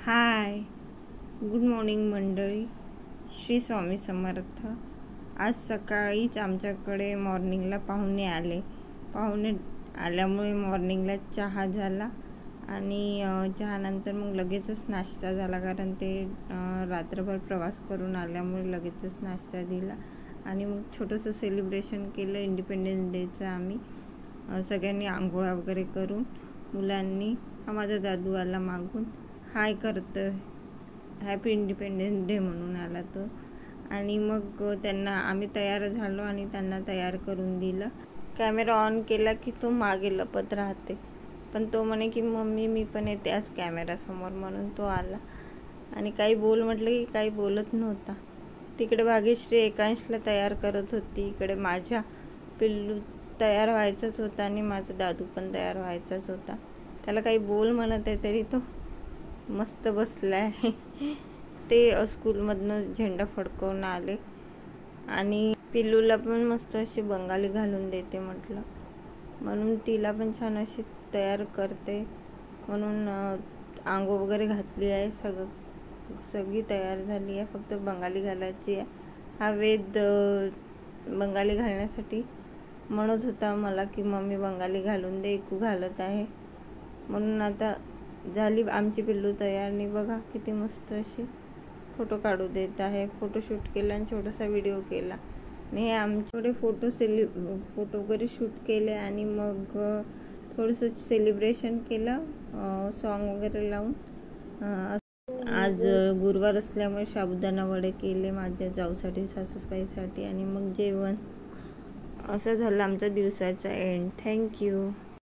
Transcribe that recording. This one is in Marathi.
हाय, गुड मॉर्निंग मंडळी. श्री स्वामी समर्थ. आज सकाळीच आमच्याकडे मॉर्निंगला पाहुणे आल्यामुळे मॉर्निंगला चहा झाला आणि चहानंतर मग लगेचच नाश्ता झाला, कारण ते रात्रभर प्रवास करून आल्यामुळे लगेचच नाश्ता दिला आणि मग छोटंसं सेलिब्रेशन केलं इंडिपेंडन्स डेचं. आम्ही सगळ्यांनी आंघोळा वगैरे करून, मुलांनी, माझा दादू आला मागून हाय करतं, हॅपी इंडिपेंडन्स डे म्हणून आला तो. आणि मग आम्ही तयार झालो आणि त्यांना तयार करून दिलं. कॅमेरा ऑन केला की तो मागे लपत राहते, पण तो म्हणे की मम्मी मी पण येते आज कॅमेरासमोर, म्हणून तो आला. आणि काही बोल म्हटलं की काही बोलत नव्हता. तिकडे भाग्यश्री एकांशला तयार करत होती, इकडे माझ्या पिल्लू तयार व्हायचाच होता आणि माझा दादू पण तयार व्हायचाच होता. त्याला काही बोल म्हणत आहे तरी तो मस्त बसलाय. ते स्कूलमधनं झेंडा फडकवून आले आणि पिल्लूला पण मस्त अशी बंगाली घालून देते म्हटलं, म्हणून तिला पण छान अशी तयार करते. म्हणून आंघोळ वगैरे घातली आहे, सगळी तयार झाली आहे, फक्त बंगाली घालायची आहे. हा वेद बंगाली घालण्यासाठी म्हणत होता मला की मम्मी बंगाली घालून दे, एकू घालत आहे. म्हणून आता झाली आमची पिल्लू तयार. आणि बघा किती मस्त अशी फोटो काढू देत आहे. फोटोशूट केला आणि छोटासा व्हिडिओ केला. आणि हे आमच्याकडे फोटो वगैरे शूट केले आणि मग थोडंसं सेलिब्रेशन केलं सॉन्ग वगैरे लावून. आज गुरुवार असल्यामुळे साबुदाणा वडे केले माझ्या जाऊसाठी, सासूबाईसाठी. आणि मग जेवण. असं झालं आमचा दिवसाचा एंड. थँक्यू.